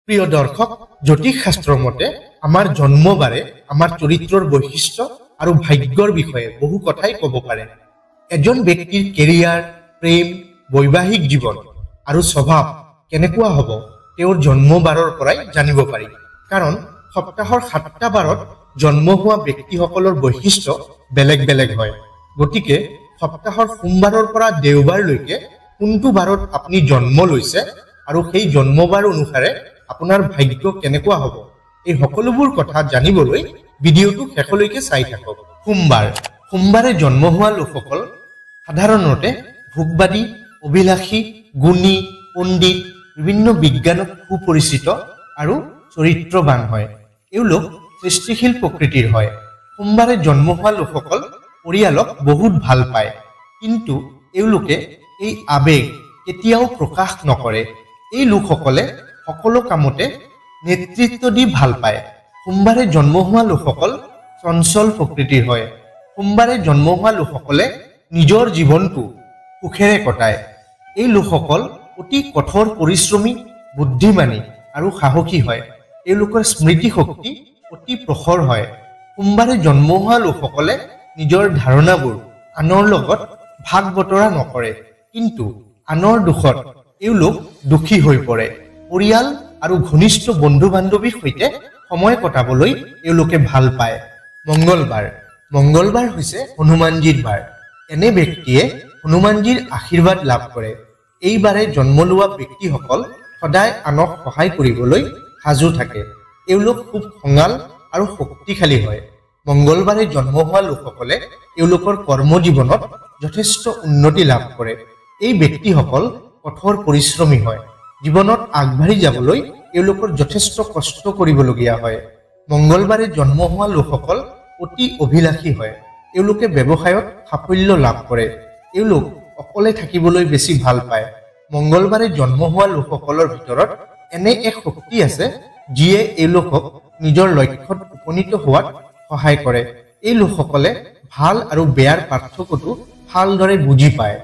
প্ৰিয় দৰ্শক, জ্যোতিষশাস্ত্ৰ মতে আমাৰ জন্মবাৰে আমাৰ চৰিত্ৰৰ বৈশিষ্ট্য আৰু ভাগ্যৰ বিষয়ে বহু কথাই ক'ব পাৰে। এজন ব্যক্তিৰ কেৰিয়াৰ, প্ৰেম, বৈবাহিক জীৱন আৰু স্বভাৱ কেনেকুৱা হ'ব তেওঁৰ জন্মবাৰৰ পৰাই জানিব পাৰি। কাৰণ সপ্তাহৰ 7টা বাৰত জন্ম হোৱা ব্যক্তিসকলৰ বৈশিষ্ট্য বেলেগ বেলেগ হয়। গতিকে সপ্তাহৰ সোমবাৰৰ পৰা দেওবাৰলৈকে কোনটো বাৰত আপুনি জন্ম লৈছে আৰু সেই জন্মবাৰ অনুসাৰে আপোনাৰ ভাগ্য কেনেকুৱা হ'ব, এই সকলোবোৰ কথা জানিবলৈ ভিডিঅ'টো শেষলৈকে চাই থাকক। সোমবাৰে জন্ম হোৱা লোকসকল সাধাৰণতে ভোগবাদী, অভিলাষী, গুণী, পণ্ডিত, বিভিন্ন বিজ্ঞানত সুপৰিচিত আৰু চৰিত্ৰবান হয়। এওঁলোক সৃষ্টিশীল প্ৰকৃতিৰ হয়। সোমবাৰে জন্ম হোৱা লোকসকল পৰিয়ালক বহুত ভাল পায়, কিন্তু এওঁলোকে এই আবেগ কেতিয়াও প্ৰকাশ নকৰে। এই লোকসকলে সকলো কামতে নেতৃত্ব দি ভাল পায়। সোমবাৰে জন্ম হোৱা লোকসকল চঞ্চল প্ৰকৃতিৰ হয়। সোমবাৰে জন্ম হোৱা লোকসকলে নিজৰ জীৱনটো সুখেৰে কটায়। এই লোকসকল অতি কঠোৰ পৰিশ্ৰমী, বুদ্ধিমানী আৰু সাহসী হয়। এওঁলোকৰ স্মৃতি শক্তি অতি প্ৰখৰ হয়। সোমবাৰে জন্ম হোৱা লোকসকলে নিজৰ ধাৰণাবোৰ আনৰ লগত ভাগ বতৰা নকৰে, কিন্তু আনৰ দুখত এওঁলোক দুখী হৈ পৰে। পৰিয়াল আৰু ঘনিষ্ঠ বন্ধু বান্ধৱীৰ সৈতে সময় কটাবলৈ এওঁলোকে ভাল পায়। মংগলবাৰ হৈছে হনুমানজীৰ বাৰ। এনে ব্যক্তিয়ে হনুমানজীৰ আশীৰ্বাদ লাভ কৰে। এই বাৰে জন্ম লোৱা ব্যক্তিসকল সদায় আনক সহায় কৰিবলৈ সাজু থাকে। এওঁলোক খুব খঙাল আৰু শক্তিশালী হয়। মংগলবাৰে জন্ম হোৱা লোকসকলে এওঁলোকৰ কৰ্মজীৱনত যথেষ্ট উন্নতি লাভ কৰে। এই ব্যক্তিসকল কঠোৰ পৰিশ্ৰমী হয়। জীৱনত আগবাঢ়ি যাবলৈ এওঁলোকৰ যথেষ্ট কষ্ট কৰিবলগীয়া হয়। মংগলবাৰে জন্ম হোৱা লোকসকল অতি অভিলাষী হয়। এওঁলোকে ব্যৱসায়ত সাফল্য লাভ কৰে। এওঁলোক অকলে থাকিবলৈ বেছি ভাল পায়। মংগলবাৰে জন্ম হোৱা লোকসকলৰ ভিতৰত এনে এক শক্তি আছে যিয়ে এওঁলোকক নিজৰ লক্ষ্যত উপনীত হোৱাত সহায় কৰে। এই লোকসকলে ভাল আৰু বেয়াৰ পাৰ্থক্যটো ভালদৰে বুজি পায়।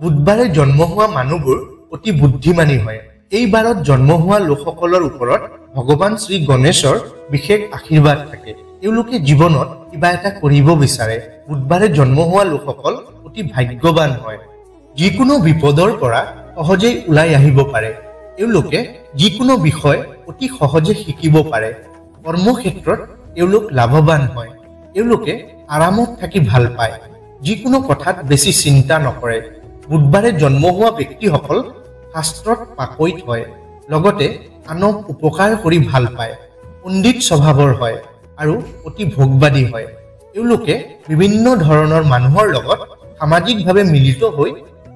বুধবাৰে জন্ম হোৱা মানুহবোৰ অতি বুদ্ধিমানী হয়। এই বাৰত জন্ম হোৱা লোকসকলৰ ওপৰত ভগৱান শ্ৰী গণেশৰ বিশেষ আশীৰ্বাদ থাকে। এওঁলোকে জীৱনত কিবা এটা কৰিব বিচাৰে। বুধবাৰে জন্ম হোৱা লোকসকল অতি ভাগ্যৱান হয়। যিকোনো বিপদৰ পৰা সহজেই ওলাই আহিব পাৰে। এওঁলোকে যিকোনো বিষয় অতি সহজে শিকিব পাৰে। কৰ্মক্ষেত্ৰত এওঁলোক লাভৱান হয়। এওঁলোকে আৰামত থাকি ভাল পায়। যিকোনো কথাত বেছি চিন্তা নকৰে। বুধবাৰে জন্ম হোৱা ব্যক্তিসকল শাস্ত্ৰত পাকৈত হয়, লগতে আনক উপকাৰ কৰি ভাল পায়। পণ্ডিত স্বভাৱৰ হয় আৰু অতি ভোগবাদী হয়। এওঁলোকে বিভিন্ন ধৰণৰ মানুহৰ লগত সামাজিকভাৱে মিলিত হৈ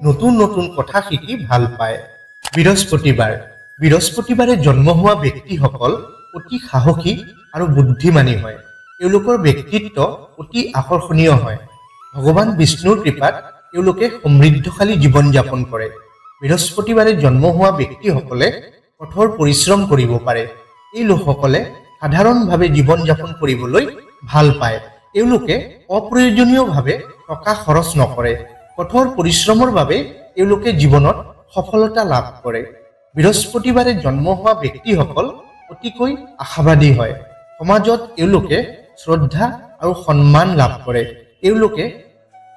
নতুন নতুন কথা শিকি ভাল পায়। বৃহস্পতিবাৰে জন্ম হোৱা ব্যক্তিসকল অতি সাহসী আৰু বুদ্ধিমানী হয়। এওঁলোকৰ ব্যক্তিত্ব অতি আকৰ্ষণীয় হয়। ভগৱান বিষ্ণুৰ কৃপাত এওঁলোকে সমৃদ্ধশালী জীৱন যাপন কৰে। বৃহস্পতিবাৰে জন্ম হোৱা ব্যক্তিসকলে কঠোৰ পৰিশ্ৰম কৰিব পাৰে। এই লোকসকলে সাধাৰণভাৱে জীৱন যাপন কৰিবলৈ ভাল পায়। এওঁলোকে অপ্ৰয়োজনীয়ভাৱে টকা খৰচ নকৰে। কঠোৰ পৰিশ্ৰমৰ বাবে এওঁলোকে জীৱনত সফলতা লাভ কৰে। বৃহস্পতিবাৰে জন্ম হোৱা ব্যক্তিসকল অতিকৈ আশাবাদী হয়। সমাজত এওঁলোকে শ্ৰদ্ধা আৰু সন্মান লাভ কৰে। এওঁলোকে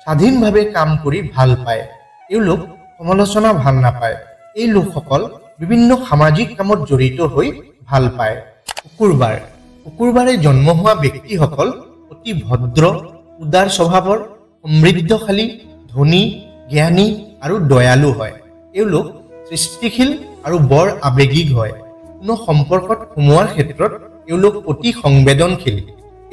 স্বাধীনভাৱে কাম কৰি ভাল পায়। এওঁলোক সমালোচনা ভাল নাপায়। এই লোকসকল বিভিন্ন সামাজিক কামত জড়িত হৈ ভাল পায়। শুকুৰবাৰে জন্ম হোৱা ব্যক্তিসকল অতি ভদ্ৰ, উদাৰ স্বভাৱৰ, সমৃদ্ধশালী, ধনী, জ্ঞানী আৰু দয়ালু হয়। এওঁলোক সৃষ্টিশীল আৰু বৰ আৱেগিক হয়। কোনো সম্পৰ্কত সোমোৱাৰ ক্ষেত্ৰত এওঁলোক অতি সংবেদনশীল।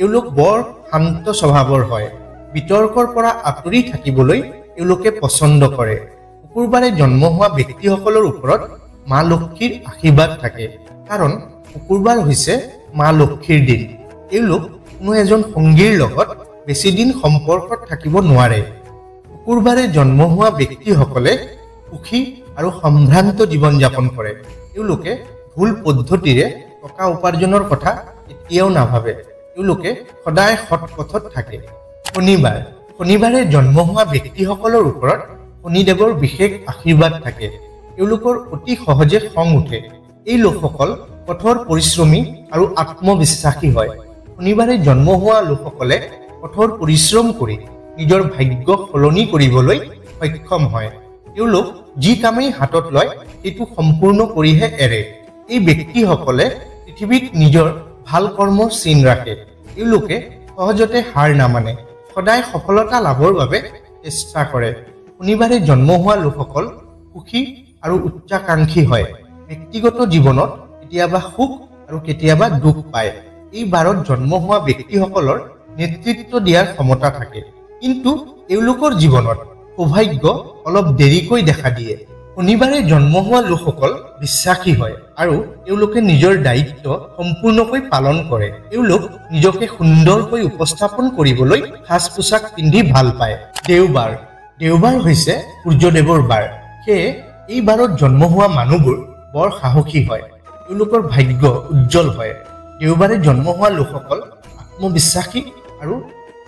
এওঁলোক বৰ শান্ত স্বভাৱৰ হয়। বিতৰ্কৰ পৰা আঁতৰি থাকিবলৈ এওঁলোকে পচন্দ কৰে। শুকুৰবাৰে জন্ম হোৱা ব্যক্তিসকলৰ ওপৰত মা লক্ষ্মীৰ আশীৰ্বাদ থাকে, কাৰণ শুকুৰবাৰ হৈছে মা লক্ষ্মীৰ দিন। এওঁলোক কোনো এজন সংগীৰ লগত বেছিদিন সম্পৰ্কত থাকিব নোৱাৰে। শুকুৰবাৰে জন্ম হোৱা ব্যক্তিসকলে সুখী আৰু সম্ভ্ৰান্ত জীৱন যাপন কৰে। এওঁলোকে ভুল পদ্ধতিৰে টকা উপাৰ্জনৰ কথা কেতিয়াও নাভাবে। এওঁলোকে সদায় সৎ পথত থাকে। শনিবাৰে জন্ম হোৱা ব্যক্তিসকলৰ ওপৰত শনিদেৱৰ বিশেষ আশীৰ্বাদ থাকে। এওঁলোকৰ অতি সহজে খং উঠে। এই লোকসকল কঠোৰ পৰিশ্ৰমী আৰু আত্মবিশ্বাসী হয় শনিবাৰে জন্ম হোৱা লোকসকলে কঠোৰ পৰিশ্ৰম কৰি নিজৰ ভাগ্য সলনি কৰিবলৈ সক্ষম হয় তেওঁলোক যি কামেই হাতত লয় সেইটো সম্পূৰ্ণ কৰিহে এৰে এই ব্যক্তিসকলে পৃথিৱীত নিজৰ ভাল কৰ্মৰ চিন ৰাখে তেওঁলোকে সহজতে হাৰ নামানে সদায় সফলতা লাভৰ বাবে চেষ্টা কৰে শনিবাৰে জন্ম হোৱা লোকসকল সুখী আৰু উচ্চাকাংক্ষী হয় ব্যক্তিগত জীৱনত কেতিয়াবা সুখ আৰু কেতিয়াবা দুখ পায় এই বাৰত জন্ম হোৱা ব্যক্তিসকলৰ নেতৃত্ব দিয়াৰ ক্ষমতা থাকে কিন্তু তেওঁলোকৰ জীৱনত সৌভাগ্য অলপ দেৰিকৈ দেখা দিয়ে শনিবাৰে জন্ম হোৱা লোকসকল বিশ্বাসী হয় আৰু তেওঁলোকে নিজৰ দায়িত্ব সম্পূৰ্ণকৈ পালন কৰে তেওঁলোক নিজকে সুন্দৰকৈ উপস্থাপন কৰিবলৈ সাজ পোছাক পিন্ধি ভাল পায় দেওবাৰ হৈছে সূৰ্যদেৱৰ বাৰ সেয়ে এই বাৰত জন্ম হোৱা মানুহবোৰ বৰ সাহসী হয় তেওঁলোকৰ ভাগ্য উজ্জ্বল হয় দেওবাৰে জন্ম হোৱা লোকসকল আত্মবিশ্বাসী আৰু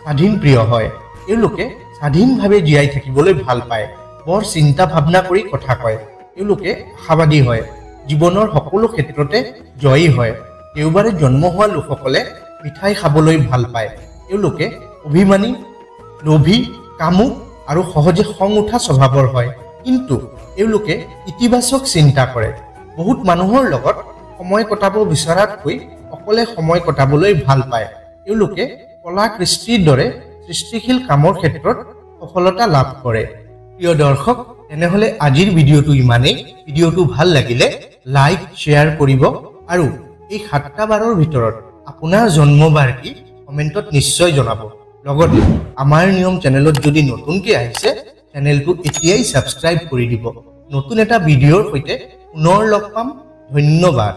স্বাধীন প্ৰিয় হয় তেওঁলোকে স্বাধীনভাৱে জীয়াই থাকিবলৈ ভাল পায় বৰ চিন্তা ভাৱনা কৰি কথা কয় তেওঁলোকে আশাবাদী হয় জীৱনৰ সকলো ক্ষেত্ৰতে জয়ী হয় দেওবাৰে জন্ম হোৱা লোকসকলে মিঠাই খাবলৈ ভাল পায় তেওঁলোকে অভিমানী লোভী কামুক আৰু সহজে খং উঠা স্বভাৱৰ হয় কিন্তু তেওঁলোকে ইতিবাচক চিন্তা কৰে বহুত মানুহৰ লগত সময় কটাব বিচৰাতকৈ অকলে সময় কটাবলৈ ভাল পায় তেওঁলোকে কলা কৃষ্টিৰ দৰে সৃষ্টিশীল কামৰ ক্ষেত্ৰত সফলতা লাভ কৰে প্ৰিয় দৰ্শক তেনেহলে আজিৰ ভিডিঅ'টো ইমানেই ভিডিঅ'টো ভাল লাগিলে লাইক শ্বেয়াৰ কৰিব আৰু এই 7টা বাৰৰ ভিতৰত আপোনাৰ জন্মবাৰ কি কমেন্টত নিশ্চয় জনাব লগতে আমাৰ নিয়ম চেনেলত যদি নতুনকৈ আহিছে চেনেলটো এতিয়াই সাবস্ক্ৰাইব কৰি দিব নতুন এটা ভিডিঅ'ৰ সৈতে পুনৰ লগ পাম ধন্যবাদ